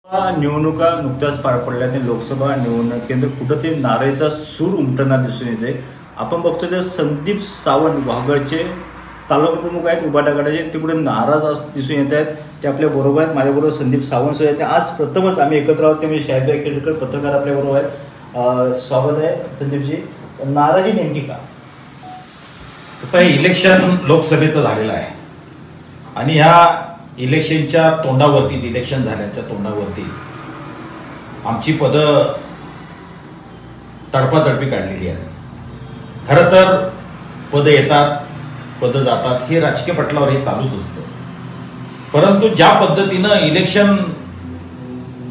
निवडणुका नुकत्याच पार पडल्या आणि लोकसभा निवडणुकीनंतर कुठंतरी नारेचा सूर उमटताना दिसून येते. आपण बघतो ते संदीप सावंत वाघडचे तालुका प्रमुख आहेत उभाटा गटाचे, ते कुठे नाराज दिसून येत आहेत. ते आपल्या बरोबर आहेत. माझ्याबरोबर संदीप सावंत सुद्धा आहेत. आज प्रथमच आम्ही एकत्र आहोत. ते म्हणजे शाहीबाई खेडकर पत्रकार आपल्याबरोबर आहेत. स्वागत आहे संदीपजी. नाराजी नेमकी का? कसं आहे, इलेक्शन लोकसभेचं झालेलं आहे आणि ह्या इलेक्शनच्या तोंडावरतीच, इलेक्शन झाल्याच्या तोंडावरती आमची पदं तडपातडपी काढलेली आहे. खरं तर पदं येतात, पदं जातात, हे राजकीय पटलावर हे चालूच असतं. परंतु ज्या पद्धतीनं इलेक्शन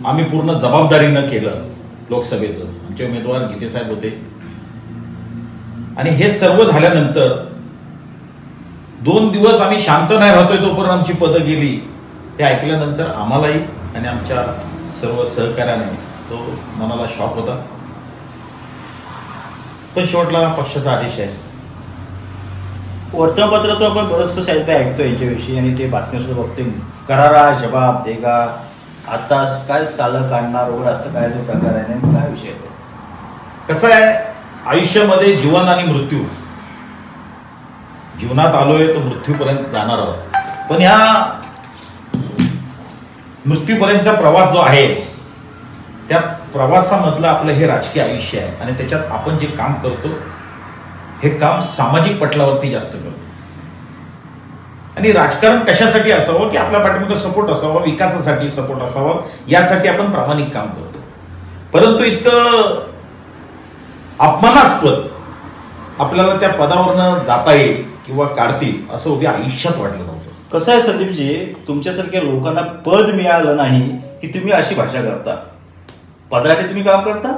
आम्ही पूर्ण जबाबदारीनं केलं लोकसभेचं, आमचे उमेदवार गीतेसाहेब होते आणि हे सर्व झाल्यानंतर 2 दिवस आम्ही शांत नाही राहतोय तोपर्यंत आमची पदं गेली, हे ऐकल्यानंतर आम्हालाही आणि आमच्या सर्व सहकार्याने तो मनाला शॉक होता. पण शेवटला पक्षाचा आदेश आहे. वर्तमानपत्र तो आपण बरंचसं साहेब ऐकतो यांच्याविषयी आणि ते बातम्या सुद्धा बघते. करारा जबाब देगा, आता काय चाललं काढणार वगैरे असं काय जो प्रकार आहे नेमका काय विषय आहे? कसं आहे, आयुष्यामध्ये जीवन आणि मृत्यू, जीवनात आलोय तर मृत्यूपर्यंत जाणार आहोत. पण ह्या मृत्यूपर्यंतचा प्रवास जो आहे त्या प्रवासामधलं आपलं हे राजकीय आयुष्य आहे आणि त्याच्यात आपण जे काम करतो हे काम सामाजिक पटलावरती जास्त करतो. आणि राजकारण कशासाठी असावं की आपल्या पाठीमागे सपोर्ट असावा, विकासासाठी सपोर्ट असावा, यासाठी आपण प्रामाणिक काम करतो. परंतु इतकं अपमानास्पद आपल्याला त्या पदावरनं जाता येईल किंवा काढतील असं उभ्या आयुष्यात वाटलं नव्हतं. कसं आहे संदीपजी, तुमच्यासारख्या लोकांना पद मिळालं नाही की तुम्ही अशी भाषा करता. पदासाठी तुम्ही काम करता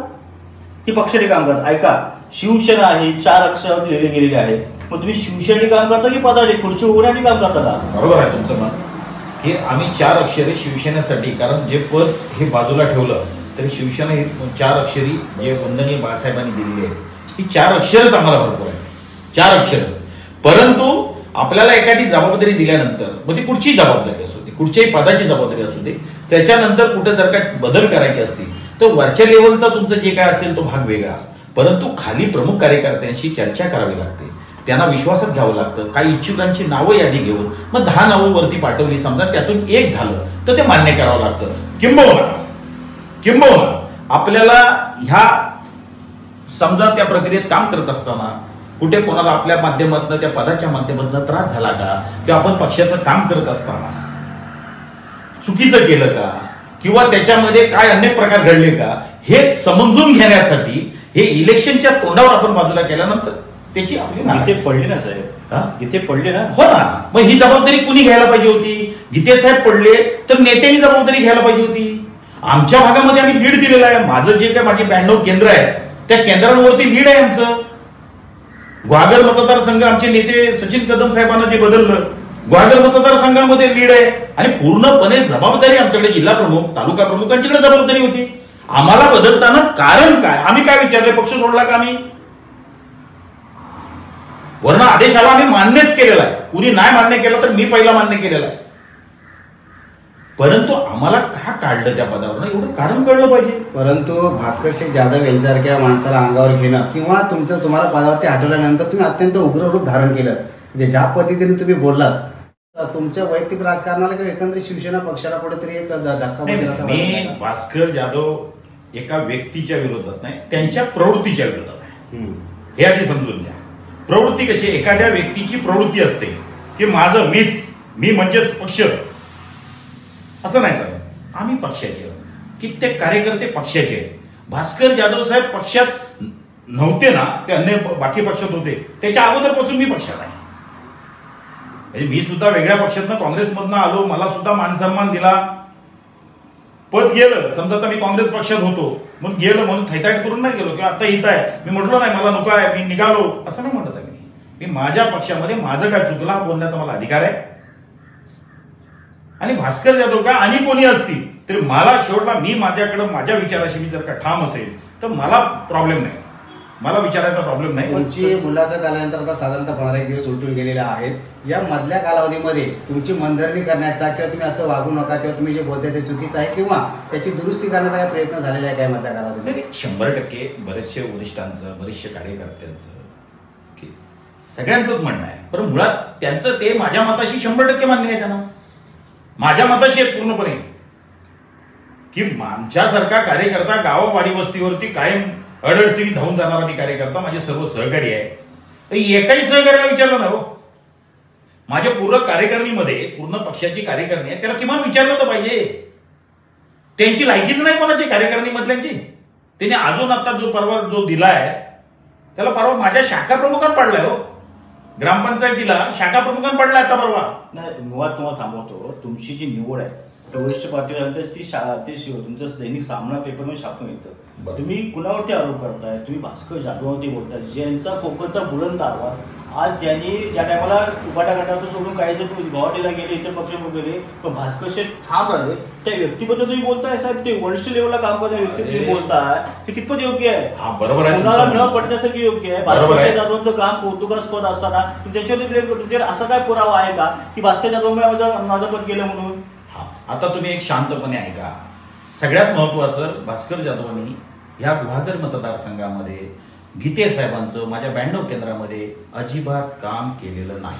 की पक्षासाठी काम करता? ऐका, शिवसेना आहे, 4 अक्षर लिहिले गेलेले आहे. मग तुम्ही शिवसेनेसाठी काम करता की पदासाठी, खुर्ची उघडण्यासाठी काम करता का? बरोबर आहे तुमचं मत की आम्ही 4 अक्षरे शिवसेनेसाठी, कारण जे पद हे बाजूला ठेवलं तरी शिवसेना हे 4 अक्षरी जे वंदनीय बाळासाहेबांनी दिलेली आहेत, ही 4 अक्षरच आम्हाला भरपूर आहे. 4 अक्षरच. परंतु आपल्याला एखादी जबाबदारी दिल्यानंतर, मग ती कुठची जबाबदारी असू दे, कुठच्याही पदाची जबाबदारी असू दे, त्याच्यानंतर कुठे जर काय बदल करायचे असतील तर वरच्या लेवलचा तुमचं जे काय असेल तो भाग वेगळा. परंतु खाली प्रमुख कार्यकर्त्यांशी चर्चा करावी लागते, त्यांना विश्वासात घ्यावं लागतं. काही इच्छुकांची नावं यादी घेऊन मग 10 नावं वरती पाठवली, समजा त्यातून 1 झालं तर ते मान्य करावं लागतं. किंबहुना आपल्याला ह्या समजा त्या प्रक्रियेत काम करत असताना कुठे कोणाला आपल्या माध्यमातून, त्या पदाच्या माध्यमातून त्रास झाला का, किंवा आपण पक्षाचं काम करत असताना चुकीचं केलं का, किंवा त्याच्यामध्ये काय अनेक प्रकार घडले का, हे समजून घेण्यासाठी हे इलेक्शनच्या तोंडावर आपण बाजूला केल्यानंतर त्याची आपली गीते पडले ना साहेब, गीते पडले ना. हो ना, मग ही जबाबदारी कुणी घ्यायला पाहिजे होती? गीतेसाहेब पडले तर नेत्यांनी जबाबदारी घ्यायला पाहिजे होती. आमच्या भागामध्ये आम्ही लीड दिलेला आहे. माझं जे काय माझे 92 केंद्र आहेत त्या केंद्रांवरती लीड आहे आमचं. ग्वागर मतदारसंघ आमचे नेते सचिन कदम साहेबांना जे बदललं, ग्वागर मतदारसंघामध्ये लीड आहे आणि पूर्णपणे जबाबदारी आमच्याकडे जिल्हा प्रमुख, तालुका प्रमुखांच्याकडे जबाबदारी होती. आम्हाला बदलताना कारण काय, आम्ही काय विचारले? पक्ष सोडला का आम्ही? वर्ण आदेशाला आम्ही मान्यच केलेला आहे. कुणी नाही मान्य केलं तर मी पहिला मान्य केलेला आहे. परंतु आम्हाला का काढलं त्या पदावर, एवढं कारण कळलं पाहिजे. परंतु भास्कर शेठ जाधव यांच्यासारख्या माणसाला अंगावर घेणं किंवा तुम्हाला पदावरती हटवल्यानंतर तुम्ही अत्यंत उग्र रूप धारण केलं, म्हणजे ज्या पद्धतीने तुम्ही बोललात, तुमच्या वैयक्तिक राजकारणाला किंवा एकंदरीत शिवसेना पक्षाला कुठेतरी एक धक्का बसेल. मी भास्कर जाधव एका व्यक्तीच्या विरोधात नाही, त्यांच्या प्रवृत्तीच्या विरोधात आहे. हे आधी समजून घ्या. प्रवृत्ती कशी, एखाद्या व्यक्तीची प्रवृत्ती असते की माझं मी म्हणजेच पक्ष, असं नाही चालत. आम्ही पक्षाचे, कित्येक कार्यकर्ते पक्षाचे. भास्कर जाधव साहेब पक्षात नव्हते ना, ते अन्य बाकी पक्षात होते, त्याच्या अगोदरपासून मी पक्षात आहे. म्हणजे मी सुद्धा वेगळ्या पक्षातनं, काँग्रेसमधनं आलो, मला सुद्धा मानसन्मान दिला. पद गेलं, समजा आता मी काँग्रेस पक्षात होतो म्हणून गेलं म्हणून थैताट करून नाही गेलो किंवा आता इथं आहे मी म्हटलं नाही मला नको आहे मी निघालो, असं नाही म्हणत आहे. मी माझ्या पक्षामध्ये माझं काय चुकलं हा बोलण्याचा मला अधिकार आहे. आणि भास्कर जाधव का आणि कोणी असतील तरी मला शेवटला, मी माझ्याकडं माझ्या विचाराशी मी जर का ठाम असेल तर मला प्रॉब्लेम नाही. मला विचारायचा प्रॉब्लेम नाही. तुमची मुलाखत आल्यानंतर आता साधारणतः 15 दिवस उलटून गेलेले आहेत. या मधल्या कालावधीमध्ये तुमची मनधरणी करण्याचा किंवा तुम्ही असं वागू नका किंवा तुम्ही जे बोलताय ते चुकीचं आहे किंवा त्याची दुरुस्ती करण्याचा काही प्रयत्न झालेला आहे काय मधल्या कालावधीमध्ये? नाही, 100% बरेचसे वरिष्ठांचं, बरेचसे कार्यकर्त्यांचं, सगळ्यांचंच म्हणणं आहे. पण मुळात त्यांचं ते माझ्या मताशी 100% मान्य आहे. त्यांना माझ्या मताशी आहेत पूर्णपणे, की आमच्यासारखा कार्यकर्ता गावावाडी वस्तीवरती कायम अडचणी धावून जाणारा मी कार्यकर्ता, माझे सर्व सहकारी आहे. तर एकाही सहकार्याला विचारलं नाही हो. माझ्या पूर्ण कार्यकारिणीमध्ये पूर्ण पक्षाची कार्यकारिणी आहे, त्याला किमान विचारलं तर पाहिजे. त्यांची लायकीच नाही कोणाची कार्यकारिणीमधल्यांची. त्याने अजून आता जो परवा जो दिलाय त्याला परवा माझ्या शाखा प्रमुखात पडलाय हो. ग्रामपंचायतीला शाखा प्रमुखात पडलाय आता परवा. नाही, मुळात तुम्हाला थांबवतो. तुमची जी निवड आहे टुरिस्ट पार्टीनंतर ती तुमचं दैनिक सामना पेपरमध्ये छापून येतं. तुम्ही कुणावरती आरोप करताय? तुम्ही भास्कर जाधववरती बोलताय, ज्यांचा कोकणचा बुलंद आवाज आज ज्या टायमाला उपाटा गटातून सोडून काहीच गुवाहाटीला गेले, इतर पक्ष गेले, पण भास्कर शेठ ठाम राहिले. त्या व्यक्तीबद्दल तुम्ही बोलताय साहेब, ते वरिष्ठ लेवलला काम करणाऱ्या व्यक्ती तुम्ही बोलताय, ते कितपत योग्य आहे? हा बरोबर आहे, कुणाला न पडण्यासाठी योग्य आहे? भास्कर जाधवांचं काम कौतुकास्पद असताना त्याच्यावरती ब्लेम करतो. तुमच्याकडे असा काय पुरावा आहे का की भास्कर जाधव माझं पद गेलं म्हणून? आता तुम्ही एक शांतपणे ऐका. सगळ्यात महत्वाचं, भास्कर जाधवांनी ह्या गुहागर मतदारसंघामध्ये गीते साहेबांचं माझ्या 92 केंद्रामध्ये अजिबात काम केलेलं नाही.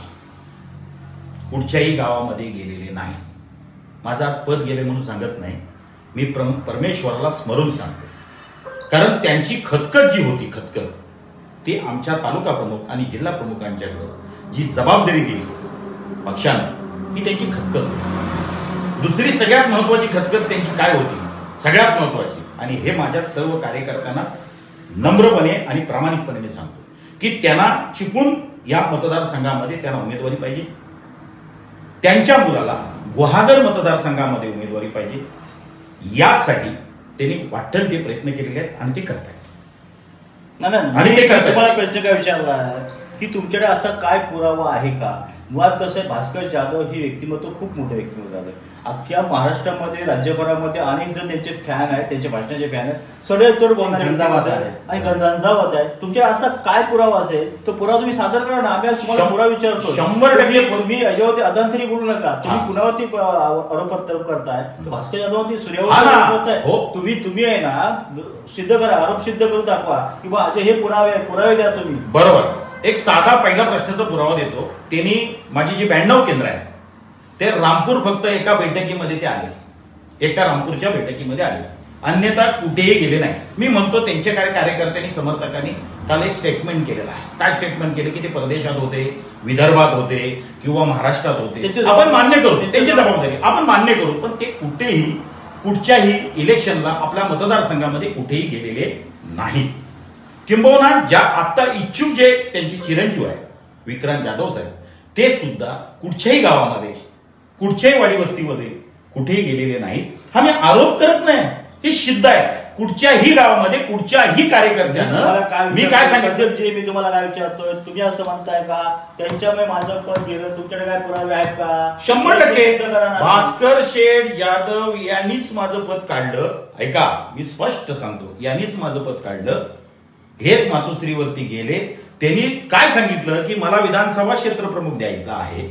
कुठच्याही गावामध्ये गेलेले नाही. माझं आज पद गेले म्हणून सांगत नाही, मी परमेश्वराला स्मरून सांगतो. कारण त्यांची खतखत जी होती, खतखत ती आमच्या तालुका प्रमुख आणि जिल्हा प्रमुखांच्याकडं जी जबाबदारी दिली पक्षानं, ही त्यांची खतखत होती. दुसरी सगळ्यात महत्वाची खतखत त्यांची काय होती, सगळ्यात महत्वाची, आणि हे माझ्या सर्व कार्यकर्त्यांना नम्रपणे आणि प्रामाणिकपणे मी सांगतो, की त्यांना चिपून या मतदारसंघामध्ये त्यांना उमेदवारी पाहिजे. त्यांच्या मुलाला गुहागर मतदारसंघामध्ये उमेदवारी पाहिजे. यासाठी त्यांनी वाटेल ते प्रयत्न केलेले आहेत आणि ते करतायत. आणि ते करतात. तुम्हाला प्रश्न काय विचारला की तुमच्याकडे असा काय पुरावा आहे का? मुळात कसं आहे, भास्कर जाधव ही व्यक्तिमत्व खूप मोठं व्यक्तिमत्व झालं. अख्ख्या महाराष्ट्रामध्ये, राज्यभरामध्ये अनेक जण त्यांचे फॅन आहेत, त्यांच्या भाषणाचे फॅन आहेत, सडेतोड बोलणारे आणि झंझावात आहे. तुमच्याकडे असा काय पुरावा असेल तो पुरावा तुम्ही सादर करा ना. आम्ही तुम्हाला पुरावा विचारतो. 100% तुम्ही याच्यावरती अदांतरी बोलू नका. तुम्ही कुणावरती आरोप प्रत्यारोप करताय? भास्कर जाधववरती सूर्यावरती तुम्ही आहे ना, सिद्ध करा, आरोप सिद्ध करून दाखवा की बा हे पुरावे द्या तुम्ही. बरोबर. एक साधा पहिला प्रश्नाचा पुरावा देतो. त्यांनी माझी जी 92 केंद्र आहे ते रामपूर फक्त एका बैठकीमध्ये ते आले, एका रामपूरच्या बैठकीमध्ये आले, अन्यथा कुठेही गेले नाही. मी म्हणतो त्यांच्या कार्यकर्त्यांनी, समर्थकांनी काल एक स्टेटमेंट केलेलं आहे. काय स्टेटमेंट केलं की ते परदेशात होते, विदर्भात होते किंवा महाराष्ट्रात होते. आपण मान्य करू, त्यांची जबाबदारी आपण मान्य करू, पण ते कुठेही कुठच्याही इलेक्शनला आपल्या मतदारसंघामध्ये कुठेही गेलेले नाहीत. किंबहुना ज्या आता इच्छुक जे त्यांची चिरंजीव आहे विक्रांत जाधव साहेब, ते सुद्धा कुठच्याही गावामध्ये, कुठच्याही वाडी वस्तीमध्ये कुठेही गेलेले नाहीत. हा मी आरोप करत नाही, हे सिद्ध आहे. कुठच्याही गावामध्ये कुठच्याही कार्यकर्त्यानं मी काय सांगितलं, जे मी तुम्हाला काय विचारतोय, तुम्ही असं म्हणताय का त्यांच्यामुळे माझं पद गेलं? तुमच्याकडे काय पुरावे आहेत का? 100% भास्कर शेठ जाधव यांनीच माझं पद काढलं. ऐका, मी स्पष्ट सांगतो, यांनीच माझं पद काढलं. हेच मातोश्रीवरती गेले. त्यांनी काय सांगितलं की मला विधानसभा क्षेत्र प्रमुख द्यायचा आहे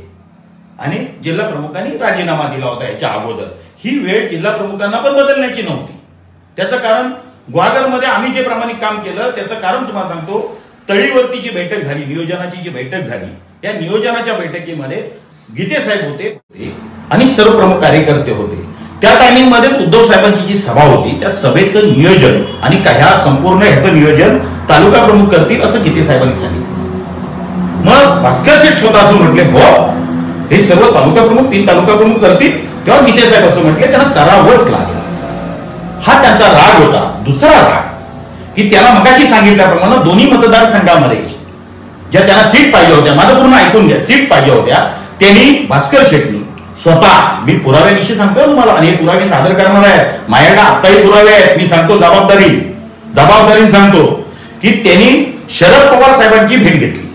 आणि जिल्हा प्रमुखांनी राजीनामा दिला होता याच्या अगोदर. ही वेळ जिल्हा प्रमुखांना पण बदलण्याची नव्हती. त्याचं कारण गुहागरमध्ये आम्ही जे प्रामाणिक काम केलं त्याचं कारण तुम्हाला सांगतो. तळीवरती जी बैठक झाली, नियोजनाची जी बैठक झाली, या नियोजनाच्या बैठकीमध्ये गीते साहेब होते आणि सर्व प्रमुख कार्यकर्ते होते. त्या टायमिंग मध्ये उद्धव साहेबांची जी सभा होती त्या सभेचं नियोजन आणि ह्या संपूर्ण ह्याचं नियोजन तालुका प्रमुख करतील असं गीते साहेबांनी सांगितलं. मग भास्कर शेठ स्वतः असं म्हटले, हो हे सर्व तालुका प्रमुख, 3 तालुका प्रमुख करतील. तेव्हा गीते साहेब असं म्हटले त्यांना करावंच लागेल. हा त्यांचा राग होता. दुसरा राग की त्याला मगाशी सांगितल्याप्रमाणे दोन्ही मतदारसंघामध्ये ज्या त्यांना सीट पाहिजे होत्या, माझं पूर्ण ऐकून घ्या, सीट पाहिजे होत्या, त्यांनी भास्कर शेठनी स्वतः, मी पुराव्याविषयी सांगतो तुम्हाला आणि हे पुरावे सादर करणार आहे, माझ्याकडे आत्ताही पुरावे आहेत, मी सांगतो जबाबदारीने सांगतो की त्यांनी शरद पवार साहेबांची भेट घेतली.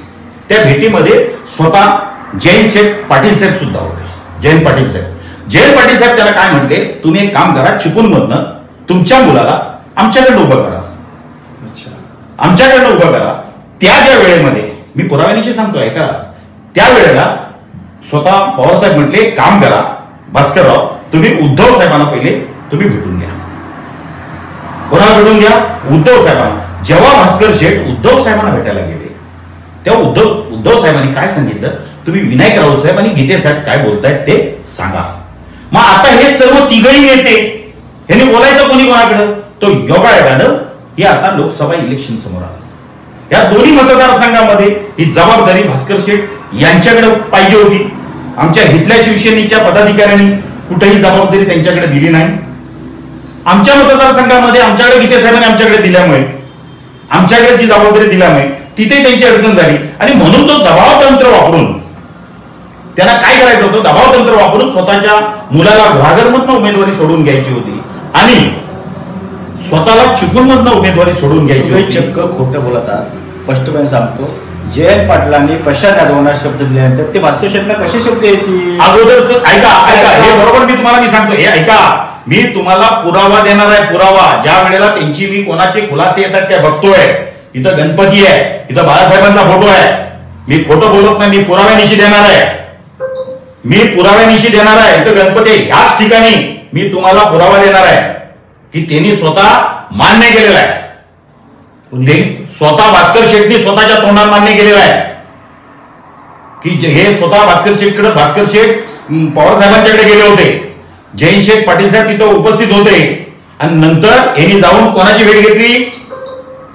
त्या भेटीमध्ये स्वतः जयंत पाटील साहेब सुद्धा होते. जयंत पाटील साहेब त्याला काय म्हटले, तुम्ही एक काम करा, चिपळूण मधनं तुमच्या मुलाला आमच्याकडे उभं करा. आमच्याकडनं उभं करा. त्या ज्या वेळेमध्ये मी पुराव्यानिशी सांगतो ऐका, त्या वेळेला स्वतः पवारसाहेब म्हटले एक काम करा भास्करराव, तुम्ही उद्धव साहेबांना पहिले तुम्ही भेटून घ्या. कोणाला भेटून घ्या? उद्धव साहेबांना. जेव्हा भास्कर शेठ उद्धव साहेबांना भेटायला गेले तेव्हा उद्धव साहेबांनी काय सांगितलं, तुम्ही विनायक राऊत साहेब आणि गीते साहेब काय बोलतायत ते सांगा. मग आता हे सर्व तिघही नेते यांनी बोलायचं कोणी कोणाकडं? तो योगायोगानं हे आता लोकसभा इलेक्शन समोर आलं. या दोन्ही मतदारसंघामध्ये ही जबाबदारी भास्कर शेठ यांच्याकडे पाहिजे होती. आमच्या इथल्या शिवसेनेच्या पदाधिकाऱ्यांनी कुठेही जबाबदारी त्यांच्याकडे दिली नाही. आमच्या मतदारसंघामध्ये आमच्याकडे गीते साहेबांनी आमच्याकडे दिल्यामुळे, आमच्याकडे जी जबाबदारी दिल्यामुळे तिथे त्यांची अडचण झाली. आणि म्हणून तो दबाव तंत्र वापरून त्यांना काय करायचं होतं, दबाव तंत्र वापरून स्वतःच्या मुलाला गुहागरमधनं उमेदवारी सोडून घ्यायची होती आणि स्वतःला चिपळूणमधनं उमेदवारी सोडून घ्यायची होती. चक्क खोटं बोलतात. स्पष्टपणे सांगतो, जयंत पाटलांनी प्रशांत यादवांना शब्द दिल्यानंतर ते भास्कर शेठला कसे शब्द येतील? अगोदरच ऐका हे बरोबर मी सांगतो. हे ऐका, मी तुम्हाला पुरावा देणार आहे. पुरावा ज्या वेळेला त्यांची मी कोणाचे खुलासे येतात त्या बघतोय. इथं गणपती आहे, इथं बाळासाहेबांचा फोटो आहे. मी खोटं बोलत नाही, मी पुराव्यानिशी देणार आहे. इथं गणपती आहे. ह्याच ठिकाणी मी तुम्हाला पुरावा देणार आहे की त्यांनी स्वतः मान्य केलेला आहे. स्वतः भास्कर शेठनी स्वतःच्या तोंडात मान्य केलेलं आहे की हे स्वतः भास्कर शेठ पवार साहेबांच्याकडे गेले होते. जयंत शेठ पाटील साहेब तिथं उपस्थित होते आणि नंतर यांनी जाऊन कोणाची भेट घेतली?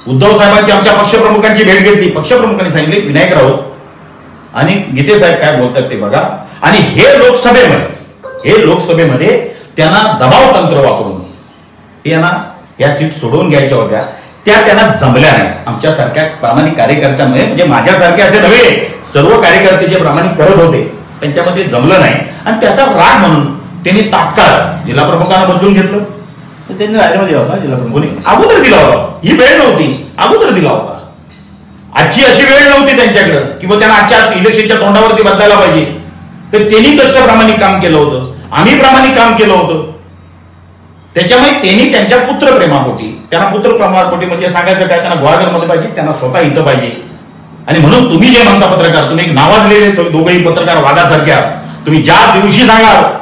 उद्धव साहेबांची, आमच्या पक्षप्रमुखांची भेट घेतली. पक्षप्रमुखांनी सांगितले विनायक राऊत आणि गीते साहेब काय बोलतात ते बघा. आणि हे लोकसभेमध्ये त्यांना दबाव तंत्र वापरून यांना या सीट सोडवून घ्यायच्या होत्या. त्या त्यांना जमल्या नाही. आमच्यासारख्या प्रामाणिक कार्यकर्त्यांमध्ये, म्हणजे माझ्यासारखे असे नव्हे, सर्व कार्यकर्ते जे प्रामाणिक करत होते त्यांच्यामध्ये जमलं नाही. आणि त्याचा राग म्हणून त्यांनी तात्काळ जिल्हा प्रमुखांना बदलून घेतलं. त्यांनी राजीनामा दिला होता जिल्हा प्रमुख. अगोदर दिला होता. ही वेळ नव्हती, अगोदर दिला होता. आजची अशी वेळ नव्हती त्यांच्याकडे किंवा त्यांना आजच्या इलेक्शनच्या तोंडावरती बदलायला पाहिजे. तर त्यांनी कसं प्रामाणिक काम केलं होतं, आम्ही प्रामाणिक काम केलं होतं. त्याच्यामुळे त्यांनी त्यांच्या पुत्रप्रेमापोटी, त्यांना पुत्रप्रेमापोटी म्हणजे सांगायचं काय, त्यांना गुहागरमध्ये पाहिजे, त्यांना स्वतः इथं पाहिजे. आणि म्हणून तुम्ही जे म्हणता पत्रकार, तुम्ही एक नावाजलेले दोघेही पत्रकार वाघासारख्या, तुम्ही ज्या दिवशी सांगाल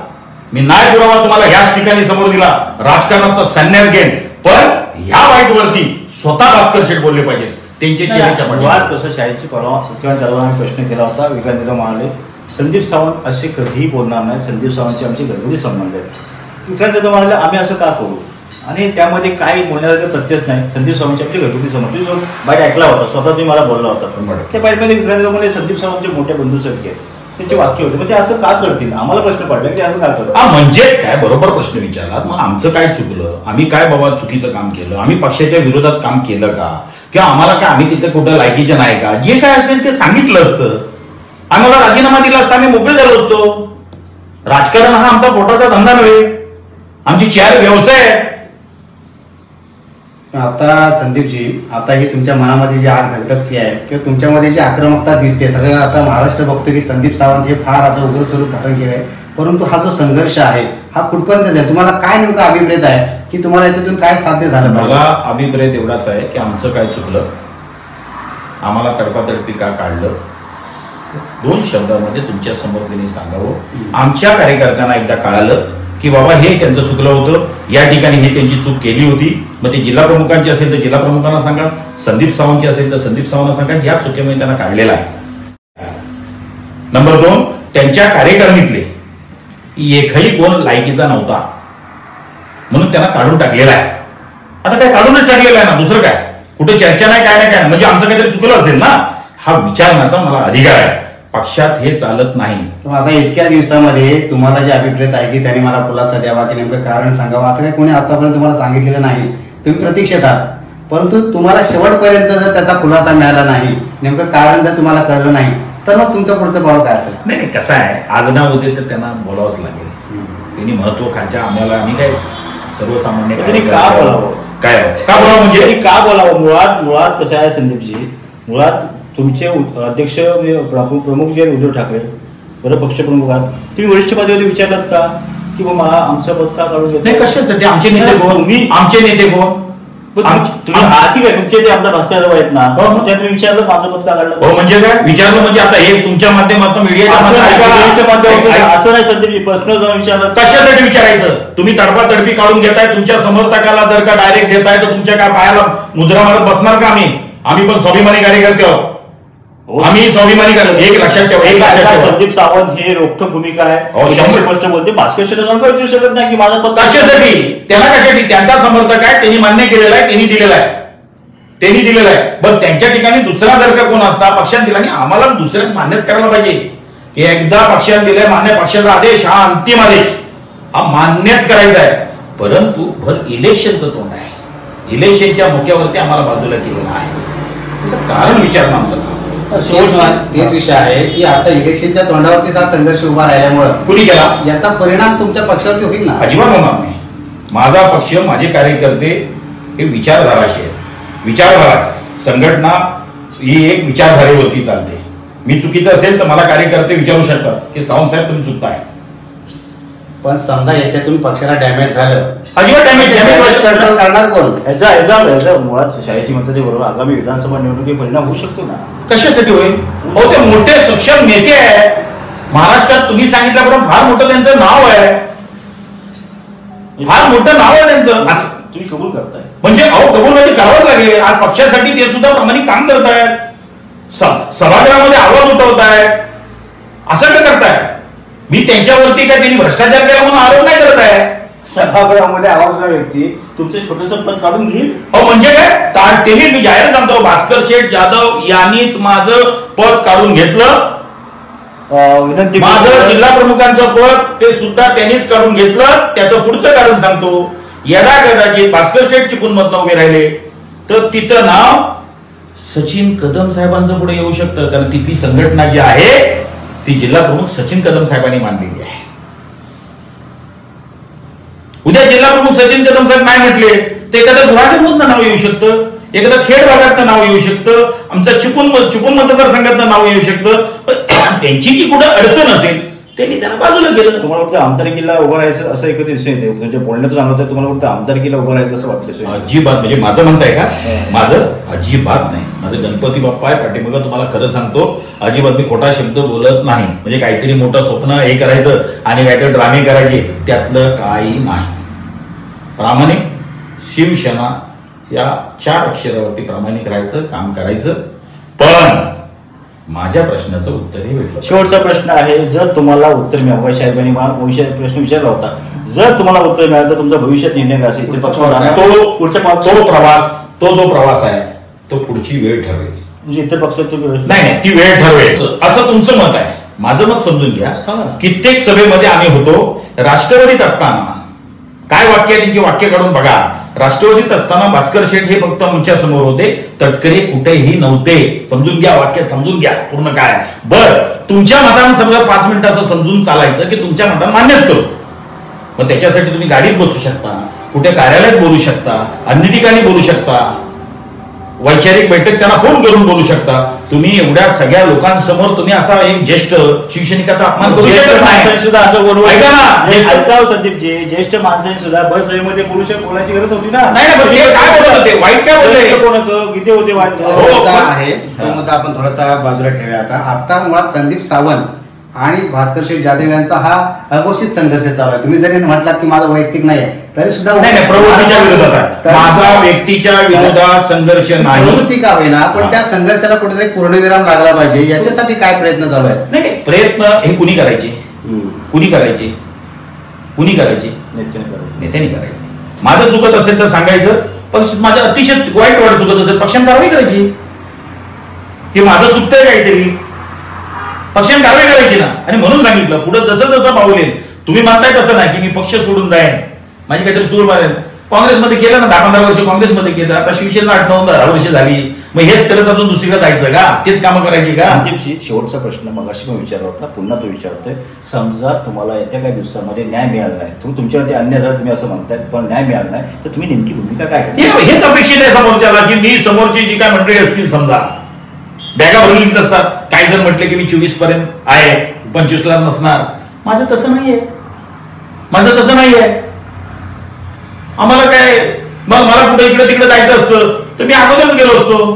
मी न्याय पुरावा तुम्हाला ह्याच ठिकाणी समोर दिला, राजकारणात संन्यास घेईन, पण ह्या वाईटवरती स्वतः भास्कर शेठ बोलले पाहिजे. त्यांचे चेहऱ्याच्या वाद कसं शाळेची परवा विक्रांत प्रश्न केला होता. विक्रांत जाधव म्हणाले संदीप सावंत असे कधीही बोलणार नाही, संदीप सावंतचे आमचे घरगुती संबंध आहेत. विक्रांत जाधव म्हणाले आम्ही असं का करू, आणि त्यामध्ये काही बोलण्यासारखं तथ्यच नाही. संदीप सावंतचे आमचे घरगुती संबंध, जो बाईट ऐकला होता, स्वतः तुम्ही मला बोलला होता. त्या बाईटमध्ये विक्रांत जाधव म्हणाले संदीप सावंतचे मोठे बंधूसारखे आहेत. त्यांचे वाक्य होते. मग ते असं का करतील? आम्हाला प्रश्न पडला की असं का करतात. म्हणजेच काय, बरोबर प्रश्न विचारलात. मग आमचं काय चुकलं, आम्ही काय बाबा चुकीचं काम केलं, आम्ही पक्षाच्या विरोधात काम केलं का, किंवा आम्हाला काय, आम्ही तिथे कुठं लायकीचे नाही का? जे काय असेल ते सांगितलं असतं, आम्हाला राजीनामा दिला असता, आम्ही मोकळे झालो असतो. राजकारण हा आमचा पोटाचा धंदा नव्हे, आमची चार व्यवसाय आहे. आता संदीपजी, आता ही तुमच्या मनामध्ये जी आग धगधगती आहे किंवा तुमच्यामध्ये जी आक्रमकता दिसते, सगळं आता महाराष्ट्र बघतो की संदीप सावंत हे फार असं उग्र स्वरूप धारण केलं आहे. परंतु हा जो संघर्ष आहे हा कुठपर्यंत जाईल? तुम्हाला काय नेमकं अभिप्रेत आहे की तुम्हाला याच्यातून काय साध्य झालं? मला अभिप्रेत एवढाच आहे की आमचं काय चुकलं, आम्हाला तडपातडपी का काढलं, दोन शब्दामध्ये तुमच्या समोर त्यांनी सांगावं. आमच्या कार्यकर्त्यांना एकदा कळालं की बाबा हे त्यांचं चुकलं होतं, या ठिकाणी हे त्यांची चूक केली होती. मग ते जिल्हा प्रमुखांची असेल तर जिल्हा प्रमुखांना सांगा, संदीप सावंतची असेल तर संदीप सावंतला सांगा. या चुकीमुळे त्यांना काढलेला आहे. नंबर 2, त्यांच्या कार्यकारिणीतले एकही कोण लायकीचा नव्हता म्हणून त्यांना काढून टाकलेला आहे. आता काय काढूनच टाकलेला आहे ना, दुसरं काय, कुठे चर्चा नाही, काय नाही, म्हणजे आमचं काहीतरी चुकलं असेल ना, हा विचारण्याचा मला अधिकार आहे. पक्षात हे चालत नाही. आता इतक्या दिवसामध्ये तुम्हाला जे अभिप्रेत आहे की त्यांनी मला खुलासा द्यावा की नेमकं कारण सांगावं, असं काही कोणी आतापर्यंत तुम्हाला सांगितलेलं नाही. तुम्ही प्रतीक्षेत आहात, परंतु तुम्हाला शेवटपर्यंत जर त्याचा खुलासा मिळाला नाही, नेमकं कारण जर तुम्हाला कळलं नाही, तर मग तुमचं पुढचं पाऊल काय असेल? नाही, कसं आहे, आज ना उद्या तर त्यांना बोलावंच लागेल. त्यांनी महत्वाकांक्षा आम्हाला, आम्ही काय सर्वसामान्य त्यांनी का बोलावं, काय का बोलावं, म्हणजे का बोलावं? मुळात कसं आहे संदीपजी, मुळात तुमचे अध्यक्ष प्रमुख जे उद्धव ठाकरे, बरं पक्षप्रमुख आहात, तुम्ही वरिष्ठ पदावरती विचारलात का की बाबा आमचं पद का काढून घेत नाही? कशासाठी? आमचे नेते कोण? आमचे नेते कोण? तुम्ही ठीक आहे, तुमचे ते आमदार भास्कर आहेत ना, हो. मग त्यांनी विचारलं माझं पद का काढलं. हो म्हणजे काय विचारलं म्हणजे आता हे तुमच्या माध्यमातून मीडियाच्या असं माध्यमातून नाही संदीप, पर्सनल जाऊन विचारलं. कशासाठी विचारायचं? तुम्ही तडपातडपी काढून घेताय, तुमच्या समर्थकाला जर का डायरेक्ट देताय तर तुमच्या काय पायाला मुद्रा मारत बसणार का आम्ही पण स्वाभिमानी कार्यकर्ते आहोत. आम्ही स्वाभिमानी एक लक्षात ठेवा. संदीप सावंत हे रोखठोक भूमिका आहे, स्पष्ट बोलते. भास्कर शेट्टी जाऊन काही विचारू शकत नाही की माझा पद कशासाठी, त्याला कशासाठी, त्यांचा समर्थक आहे, त्यांनी मान्य केलेला आहे, त्यांनी दिलेला आहे. बरं त्यांच्या ठिकाणी दुसरा जर का कोण असता पक्षाने दिला आणि आम्हाला दुसऱ्यात मान्यच करायला पाहिजे की एकदा पक्षाने दिलाय मान्य, पक्षाचा आदेश हा अंतिम आदेश हा मान्यच करायचा आहे. परंतु भर इलेक्शनचं तोंड आहे, इलेक्शनच्या मुख्यावरती आम्हाला बाजूला केलेलं आहे. त्याचं कारण विचारणं आमचं काम. तेच विषय आहे की आता इलेक्शनच्या तोंडावरतीच हा संघर्ष उभा राहिल्यामुळं कुणी केला याचा परिणाम तुमच्या पक्षावरती होईल ना? अजिबात होणार नाही. माझा पक्ष, माझे कार्यकर्ते हे विचारधाराशी आहेत. विचारधारा संघटना ही एक विचारधारेवरती चालते. मी चुकीचं असेल तर मला कार्यकर्ते विचारू शकतात की सावंत साहेब तुम्ही चुकताय. पण समजा याच्यातून पक्षाला डॅमेज झालं, अजिबात डॅमेज कंट्रोल करणार कोण? याचा मुळात शाळेची म्हणते बरोबर आगामी विधानसभा निवडणुकीत परिणाम होऊ शकतो ना. कशासाठी होईल? हो ते मोठे सक्षम नेते आहे महाराष्ट्रात. तुम्ही सांगितल्याप्रमाणे फार मोठं त्यांचं नाव आहे, फार मोठं नाव आहे त्यांचं. तुम्ही कबूल करताय म्हणजे कबूल म्हणजे करावंच लागेल. आज पक्षासाठी ते सुद्धा प्रामाणिक काम करतायत, सभागृहामध्ये आवाज उठवतायत. असं का करताय? मी त्यांच्यावरती काय त्यांनी भ्रष्टाचार केला म्हणून आरोप नाही करत आहे. सभागृहामध्ये आवाज व्यक्ती तुमचे छोटंसं पद काढून घेईल. हो म्हणजे काय? त्यांनी मी जाहीर सांगतो, भास्कर शेठ जाधव यांनीच माझं पद काढून घेतलं. विनंती, माझं जिल्हा प्रमुखांचं पद ते सुद्धा त्यांनीच काढून घेतलं. त्याचं पुढचं कारण सांगतो. यदा कदाचित भास्कर शेठ चिपळूण मधनं उभे राहिले तर तिथं नाव सचिन कदम साहेबांचं पुढे येऊ शकतं. कारण तिथली संघटना जी आहे ती जिल्हा प्रमुख सचिन कदम साहेबांनी मानलेली आहे. उद्या जिल्हा प्रमुख सचिन कदम साहेब नाही म्हटले तर एखाद्या गुवाहाटीमधनं नाव येऊ शकतं, एखाद्या खेड भागातनं नाव येऊ शकतं, आमच्या चिपळूण मतदारसंघातनं नाव येऊ शकतं. त्यांची जी कुठं अडचण असेल त्यांनी त्यांना बाजूला केलं. तुम्हाला वाटतं आमदारकीला उभं राहायचं असं एकत्र दिसून येते म्हणजे बोलण्यात जाणवतं. तुम्हाला वाटतं आमदारकीला उभं राहायचं असं वाटतं? अजिबात, म्हणजे माझं म्हणताय का? माझं अजिबात नाही. माझं गणपती बाप्पा आहे पाठीमागं. तुम्हाला खरं सांगतो, अजिबात मी खोटा शब्द बोलत नाही. म्हणजे काहीतरी मोठं स्वप्न हे करायचं आणि काहीतरी ड्रामे करायचे त्यातलं काही नाही. प्रामाणिक शिवसेना या 4 अक्षरावरती प्रामाणिक राहायचं, काम करायचं. पण माझ्या प्रश्नाचं उत्तरही भेटलं. शेवटचा प्रश्न आहे, जर तुम्हाला उत्तर मिळावं, साहेबांनी प्रश्न विचारला होता, जर तुम्हाला उत्तर मिळालं तर तुमचा भविष्यात निर्णय काय असेल? तो जो प्रवास आहे तो पुढची वेळ ठरवेल. म्हणजे इतर पक्षात नाही, ती वेळ ठरवेल असं तुमचं मत आहे. माझं मत समजून घ्या. कित्येक सभेमध्ये आम्ही होतो. राष्ट्रवादीत असताना काय वाक्य आहे त्यांची वाक्य काढून बघा. राष्ट्रवादीत असताना भास्कर शेठ हे फक्त आमच्या समोर होते, तटकरे कुठेही नव्हते. समजून घ्या, वाक्य समजून घ्या पूर्ण काय. बर तुमच्या मतानं समजा 5 मिनिटं असं समजून चालायचं की तुमच्या मतानं मान्यच करू. मग त्याच्यासाठी तुम्ही गाडीत बसू शकता, कुठे कार्यालयात बोलू शकता, अन्य ठिकाणी बोलू शकता, वैचारिक बैठक त्यांना फोन करून बोलू शकता. तुम्ही एवढ्या सगळ्या लोकांसमोर तुम्ही असा एक ज्येष्ठ शिवसैनिकाचा अपमान करू शकत नाही. सुद्धा असं बोलू ऐका ना, ऐकावं संदीपजी, ज्येष्ठ माणसांनी सुद्धा बस सेवेमध्ये पुरुष बोलायची गरज होती ना. नाही ना, ते काय बोलत होते, वाईट काय बोलले, कोण होतं, किती होते वाईट आहे तो मुद्दा आपण थोडासा बाजूला ठेवूया. आता मुळात संदीप सावंत आणि भास्कर शेठ जाधव यांचा हा अघोषित संघर्ष चालू आहे. तुम्ही जरी म्हटलात की माझा वैयक्तिक नाही तरी सुद्धा नाही, प्रवृत्तीच्या विरोधात माझा व्यक्तीच्या विरोधात संघर्ष नाही. प्रवृत्ती का होईना, पण त्या संघर्षाला कुठेतरी पूर्णविराम लागला पाहिजे. याच्यासाठी काय प्रयत्न चालू आहेत? नाही, प्रयत्न हे कुणी करायचे? कुणी करायचे? नेत्याने करायचे. माझं चुकत असेल तर सांगायचं, पण माझं अतिशय वाईट वाट चुकत असेल पक्षाने कारवाई करायची की माझं चुकतंय काहीतरी, पक्षाने कारवाई करायची ना. आणि म्हणून सांगितलं पुढे जसं जसं पावलेल. तुम्ही म्हणताय तसं नाही की मी पक्ष सोडून जाईन, माझी काहीतरी चूर मारेल. काँग्रेसमध्ये केलं ना, 10-15 वर्ष काँग्रेसमध्ये केलं, आता शिवसेना 8-9-10 वर्ष झाली. मग हेच करत अजून दुसरीकडे जायचं का? तेच कामं करायची का? शेवटचा प्रश्न मगाशी पण विचारला होता, पुन्हा तो विचारतोय. समजा तुम्हाला येत्या काही दिवसामध्ये न्याय मिळाला नाही, तुम्ही तुमच्यावरती अन्याय झाला तुम्ही असं म्हणताय, पण न्याय मिळाला नाही तर तुम्ही नेमकी भूमिका काय? हेच अपेक्षित आहे समोरच्याला की मी समोरची जी काय मंडळी असतील, समजा बॅगा भरलेलीच असतात. काही जण म्हटले की मी 24 पर्यंत आहे, 25ला नसणार. माझं तसं नाहीये. आम्हाला काय मग मला कुठे इकडे तिकडे जायचं असतं तर मी अगोदरच गेलो असतो.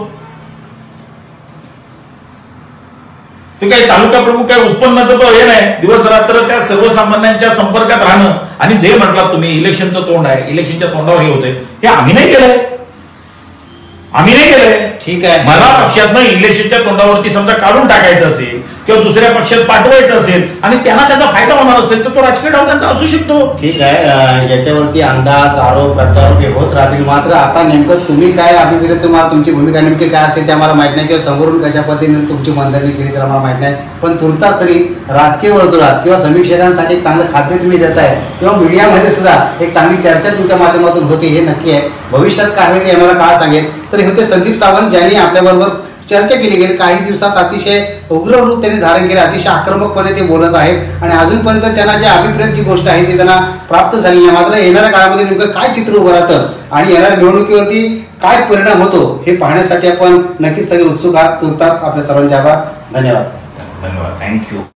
ते काही तालुका प्रमुख काही उत्पन्नाचं हे नाही, दिवस रात्र त्या सर्वसामान्यांच्या संपर्कात राहणं. आणि जे म्हटलात तुम्ही इलेक्शनचं तोंड आहे, इलेक्शनच्या तोंडावर हे होते, हे आम्ही नाही केलंय. ठीक आहे. मला पक्षातनं इलेक्शनच्या तोंडावरती समजा काढून टाकायचं असेल किंवा दुसऱ्या पक्षात पाठवायचं असेल आणि त्यांना त्याचा फायदा होणार असेल तर तो राजकीय डाव त्यांचा असू शकतो. ठीक आहे, याच्यावरती अंदाज आरोप प्रत्यारोप हे होत राहतील. मात्र आता नेमकं तुम्ही काय अभिप्राय, तुम्हाला तुमची भूमिका नेमकी काय असेल ते आम्हाला माहित नाही, किंवा समोरून कशा पद्धतीने तुमची मनधरणी केली असेल आम्हाला माहित नाही. पण तुर्तास तरी राजकीय वर्तुळात किंवा समीक्षकांसाठी एक चांगलं खाद्य तुम्ही देताय किंवा मीडियामध्ये सुद्धा एक चांगली चर्चा तुमच्या माध्यमातून होते, हे नक्की आहे. भविष्यात काय होईल ते येणारा काळ सांगेल. तर हे होते संदीप सावंत, ज्यांनी आपल्याबरोबर चर्चा केली गेली. काही दिवसात अतिशय उग्र रूप त्यांनी धारण केले, अतिशय आक्रमकपणे ते बोलत आहेत आणि अजूनपर्यंत त्यांना जे अभिप्रेत जी गोष्ट आहे ती त्यांना प्राप्त झालेली नाही. मात्र येणाऱ्या काळामध्ये नेमकं काय चित्र उभं राहतं आणि येणाऱ्या निवडणुकीवरती काय परिणाम होतो हे पाहण्यासाठी आपण नक्कीच सगळे उत्सुक आहात. तुर्तास आपल्या सर्वांचे आभार. धन्यवाद. धन्यवाद. थँक्यू.